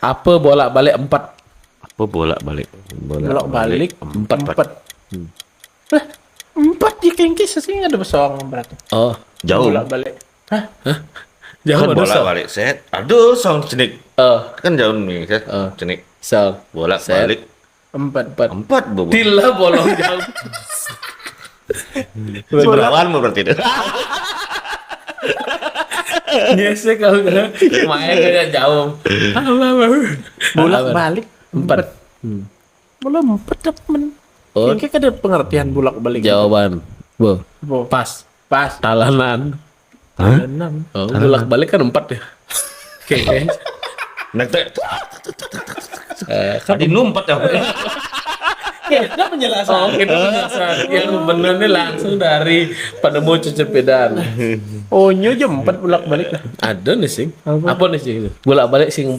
Apa bolak-balik 4? Apa bolak-balik? Bolak-balik 4. Hmm. Lah, 4 di kengkis sih ada besong berarti. Oh, Jauh. Bolak-balik. Hah? jauh Kan ada so. bolak-balik set. Aduh, song cenik. Kan jauh nih, set. Cenik. So, Bolak-balik 4. 4 bobo. Tila bolong jauh. Berawan mau berarti itu. Biasa kalau main kayak jauh. Bolak-balik 4. Bola 4 temen. Oh. Kengkis ada pengertian bolak-balik. Jawaban. Bo. Bo. Pas. Pas. Talanan. 6. Oh, bolak-balik kan 4 ya. Oke. Nek teh. Kan Tadi numpat ya. Kita penjelasan. Oh, kita penjelasan yang benar nih langsung dari penemu cecepedan. Oh, nyo jam 4 bolak-balik lah. Ada nih sing. Apa? Apa nih sing? Bolak-balik sing 4.